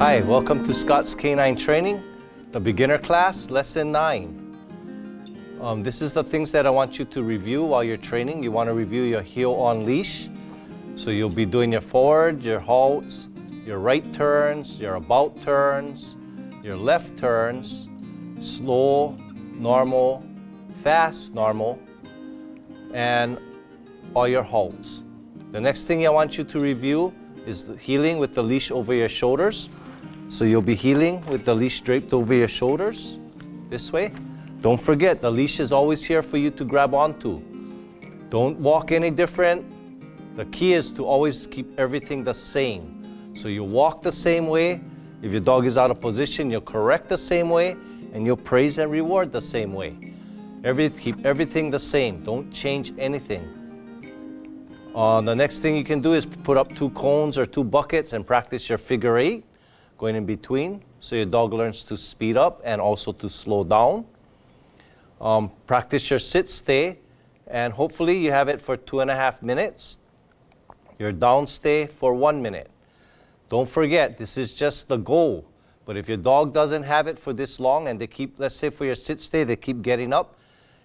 Hi, welcome to Scot's Canine Training, the beginner class, lesson 9. This is the things that I want you to review while you're training. You want to review your heel on leash. So you'll be doing your forward, your halts, your right turns, your about turns, your left turns, slow, normal, fast, normal, and all your halts. The next thing I want you to review is the heeling with the leash over your shoulders. So you'll be heeling with the leash draped over your shoulders, this way. Don't forget, the leash is always here for you to grab onto. Don't walk any different. The key is to always keep everything the same. So you walk the same way. If your dog is out of position, you'll correct the same way, and you'll praise and reward the same way. Keep everything the same. Don't change anything. The next thing you can do is put up 2 cones or 2 buckets and practice your figure 8. Going in between, so your dog learns to speed up and also to slow down. Practice your sit stay, and hopefully you have it for 2.5 minutes. Your down stay for 1 minute. Don't forget, this is just the goal. But if your dog doesn't have it for this long and they keep, let's say for your sit stay, they keep getting up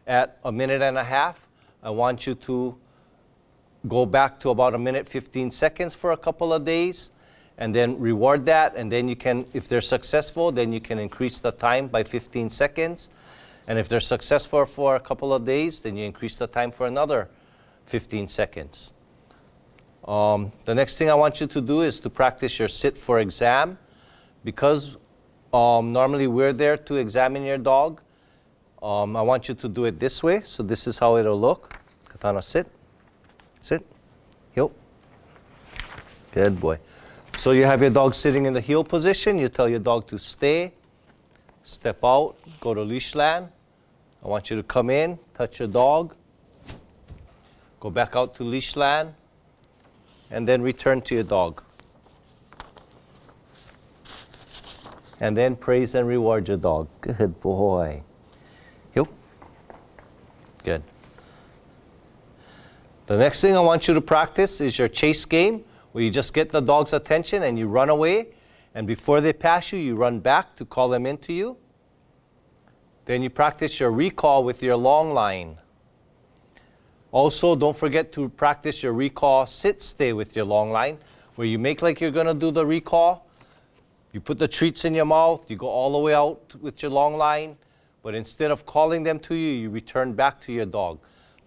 at 1.5 minutes, I want you to go back to about 1 minute 15 seconds for a couple of days, and then reward that, and then you can, if they're successful, then you can increase the time by 15 seconds. And if they're successful for a couple of days, then you increase the time for another 15 seconds. The next thing I want you to do is to practice your sit for exam. Because normally we're there to examine your dog, I want you to do it this way. So this is how it'll look. Katana, sit, heel. Good boy. So you have your dog sitting in the heel position. You tell your dog to stay, step out, go to leash land. I want you to come in, touch your dog, go back out to leash land, and then return to your dog. And then praise and reward your dog. Good boy. Heel. Good. The next thing I want you to practice is your chase game, where you just get the dog's attention and you run away, and before they pass you, you run back to call them into you. Then you practice your recall with your long line. Also, don't forget to practice your recall sit-stay with your long line, where you make like you're going to do the recall. You put the treats in your mouth, you go all the way out with your long line, but instead of calling them to you, you return back to your dog.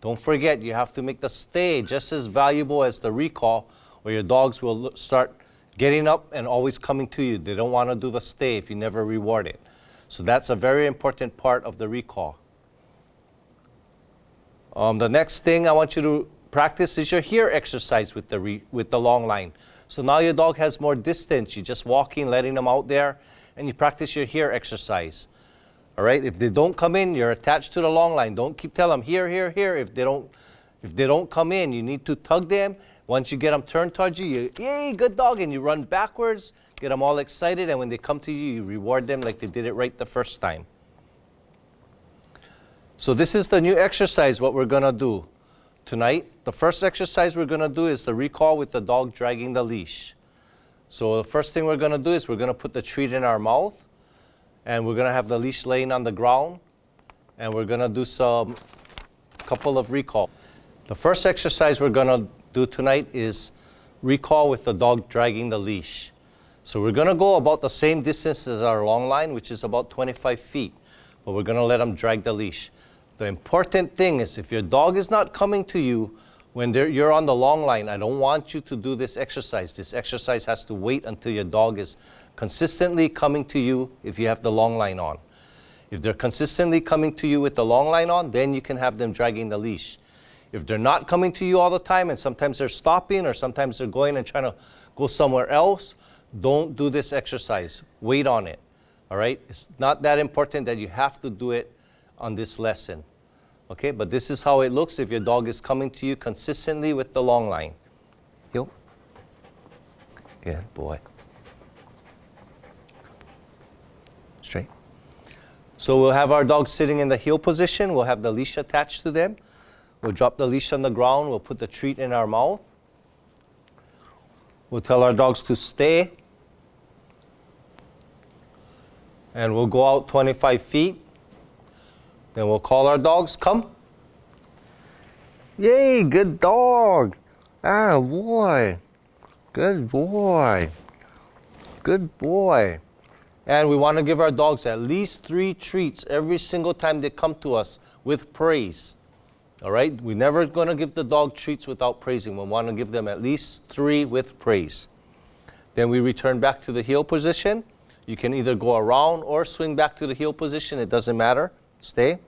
Don't forget, you have to make the stay just as valuable as the recall, where your dogs will start getting up and always coming to you. They don't want to do the stay if you never reward it. So that's a very important part of the recall. The next thing I want you to practice is your here exercise with the long line. So now your dog has more distance. You're just walking, letting them out there, and you practice your here exercise. All right, if they don't come in, you're attached to the long line. Don't keep telling them here, here, here. If they don't come in, you need to tug them. Once you get them turned towards you, yay, good dog, and you run backwards, get them all excited, and when they come to you, you reward them like they did it right the first time. So this is the new exercise, what we're going to do tonight. The first exercise we're going to do is the recall with the dog dragging the leash. So the first thing we're going to do is we're going to put the treat in our mouth, and we're going to have the leash laying on the ground, and we're going to do some couple of recall. The first exercise we're going to do tonight is recall with the dog dragging the leash. So we're going to go about the same distance as our long line, which is about 25 feet, but we're going to let them drag the leash. The important thing is if your dog is not coming to you when you're on the long line, I don't want you to do this exercise. This exercise has to wait until your dog is consistently coming to you if you have the long line on. If they're consistently coming to you with the long line on, then you can have them dragging the leash. If they're not coming to you all the time, and sometimes they're stopping or sometimes they're going and trying to go somewhere else, don't do this exercise. Wait on it. All right? It's not that important that you have to do it on this lesson. Okay? But this is how it looks if your dog is coming to you consistently with the long line. Heel. Good boy. Straight. So we'll have our dogs sitting in the heel position. We'll have the leash attached to them. We'll drop the leash on the ground. We'll put the treat in our mouth. We'll tell our dogs to stay, And we'll go out 25 feet. Then we'll call our dogs, come. Yay, good dog. Ah, boy. Good boy. Good boy. And we want to give our dogs at least 3 treats every single time they come to us with praise. All right? We're never going to give the dog treats without praising. We want to give them at least 3 with praise. Then we return back to the heel position. You can either go around or swing back to the heel position. It doesn't matter. Stay.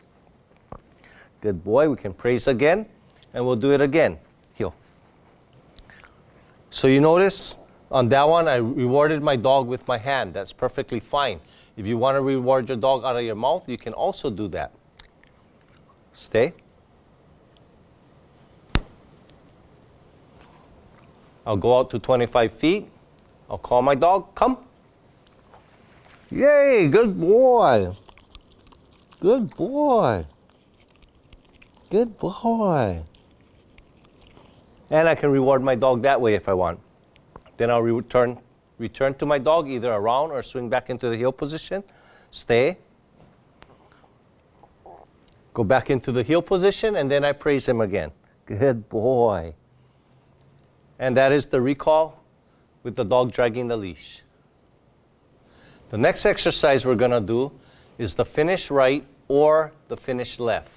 Good boy. We can praise again. And we'll do it again. Heel. So you notice on that one, I rewarded my dog with my hand. That's perfectly fine. If you want to reward your dog out of your mouth, you can also do that. Stay. I'll go out to 25 feet. I'll call my dog, come. Yay, good boy. Good boy. Good boy. And I can reward my dog that way if I want. Then I'll return to my dog, either around or swing back into the heel position. Stay. Go back into the heel position, and then I praise him again. Good boy. And that is the recall with the dog dragging the leash. The next exercise we're going to do is the finish right or the finish left.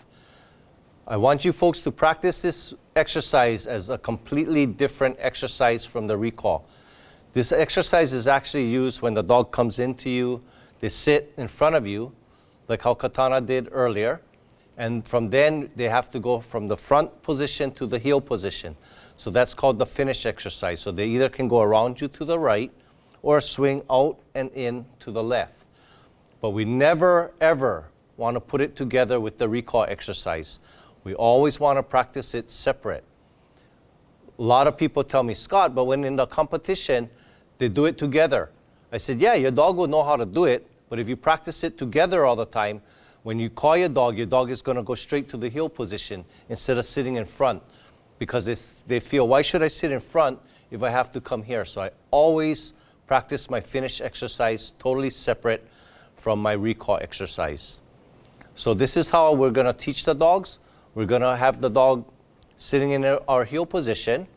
I want you folks to practice this exercise as a completely different exercise from the recall. This exercise is actually used when the dog comes into you, they sit in front of you, like how Katana did earlier, and from then they have to go from the front position to the heel position. So that's called the finish exercise. So they either can go around you to the right or swing out and in to the left. But we never, ever want to put it together with the recall exercise. We always want to practice it separate. A lot of people tell me, Scott, but when in the competition, they do it together. I said, yeah, your dog will know how to do it, but if you practice it together all the time, when you call your dog is going to go straight to the heel position instead of sitting in front. Because they feel, why should I sit in front if I have to come here? So I always practice my finish exercise totally separate from my recall exercise. So this is how we're going to teach the dogs. We're going to have the dog sitting in our heel position.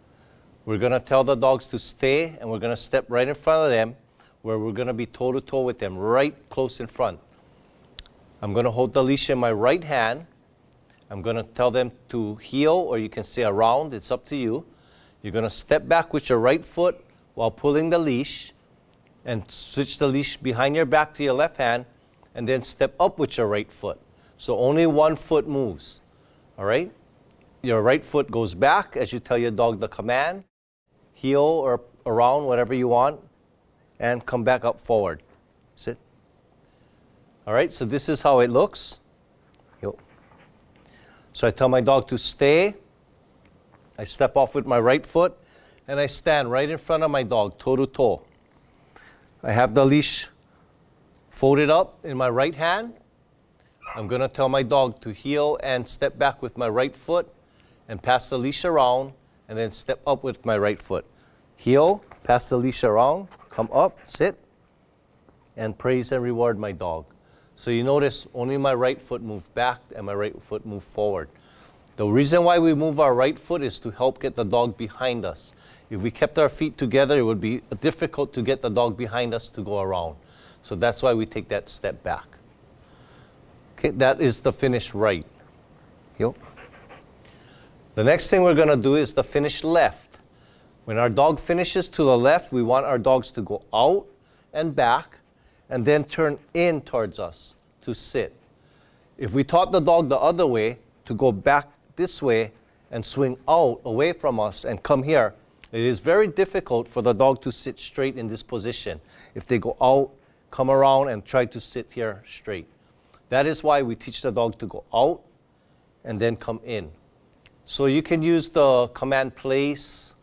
We're going to tell the dogs to stay, and we're going to step right in front of them, where we're going to be toe-to-toe with them, right close in front. I'm going to hold the leash in my right hand. I'm going to tell them to heel, or you can say around. It's up to you. You're going to step back with your right foot while pulling the leash, and switch the leash behind your back to your left hand, and then step up with your right foot. So only one foot moves. All right? Your right foot goes back as you tell your dog the command, heel or around, whatever you want, and come back up forward. Sit. All right, so this is how it looks. Heel. So I tell my dog to stay. I step off with my right foot, and I stand right in front of my dog, toe to toe. I have the leash folded up in my right hand. I'm going to tell my dog to heel and step back with my right foot and pass the leash around, and then step up with my right foot. Heel, pass the leash around, come up, sit, and praise and reward my dog. So you notice only my right foot moved back and my right foot moved forward. The reason why we move our right foot is to help get the dog behind us. If we kept our feet together, it would be difficult to get the dog behind us to go around. So that's why we take that step back. Okay, that is the finish right. Heel. The next thing we're going to do is the finish left. When our dog finishes to the left, we want our dogs to go out and back and then turn in towards us to sit. If we taught the dog the other way, to go back this way and swing out away from us and come here, it is very difficult for the dog to sit straight in this position if they go out, come around, and try to sit here straight. That is why we teach the dog to go out and then come in. So you can use the command place,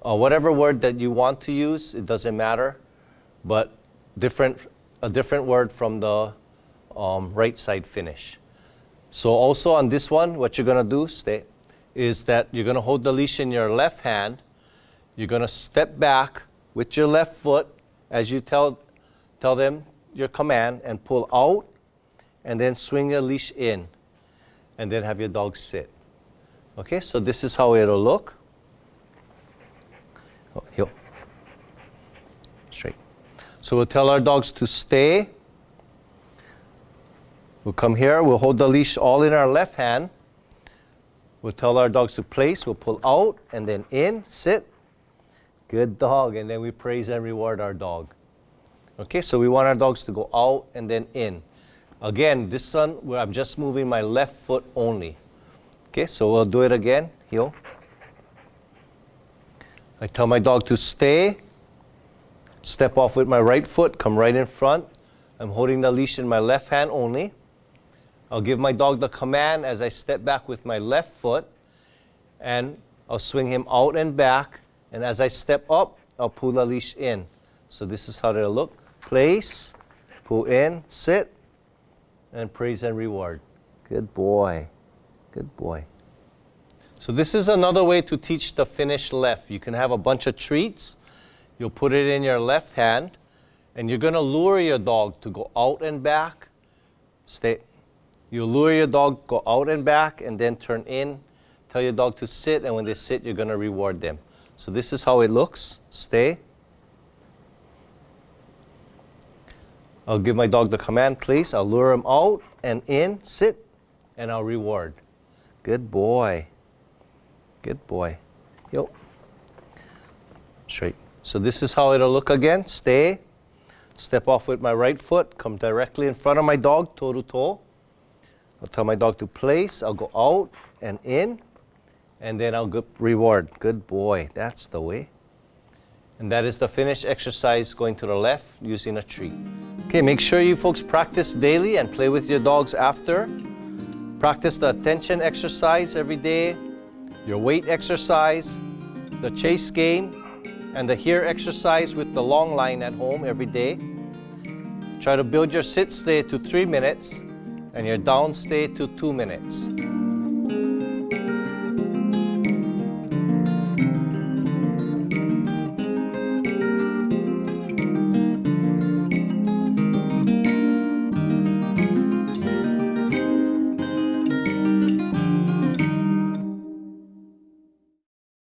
whatever word that you want to use, it doesn't matter, but a different word from the right side finish. So also on this one, what you're going to do, is that you're going to hold the leash in your left hand. You're going to step back with your left foot as you tell tell them your command and pull out, and then swing your leash in, and then have your dog sit. Okay, so this is how it'll look. Oh, heel. Straight. So we'll tell our dogs to stay. We'll come here, we'll hold the leash all in our left hand. We'll tell our dogs to place, we'll pull out, and then in, sit. Good dog, and then we praise and reward our dog. Okay, so we want our dogs to go out and then in. Again, this one, where I'm just moving my left foot only. Okay, so we'll do it again, heel. I tell my dog to stay, step off with my right foot, come right in front. I'm holding the leash in my left hand only. I'll give my dog the command as I step back with my left foot, and I'll swing him out and back, and as I step up, I'll pull the leash in. So this is how it'll look. Place, pull in, sit, and praise and reward. Good boy. Good boy. So this is another way to teach the finish left. You can have a bunch of treats. You'll put it in your left hand, and you're going to lure your dog to go out and back. Stay. You lure your dog, go out and back, and then turn in. Tell your dog to sit, and when they sit, you're going to reward them. So this is how it looks. Stay. I'll give my dog the command, please. I'll lure him out and in, sit, and I'll reward. Good boy. Good boy. Yo. Straight. So this is how it'll look again. Stay. Step off with my right foot. Come directly in front of my dog, toe to toe. I'll tell my dog to place. I'll go out and in, and then I'll go reward. Good boy. That's the way. And that is the finish exercise going to the left using a treat. Okay, make sure you folks practice daily and play with your dogs after. Practice the attention exercise every day, your weight exercise, the chase game, and the hear exercise with the long line at home every day. Try to build your sit stay to 3 minutes and your down stay to 2 minutes.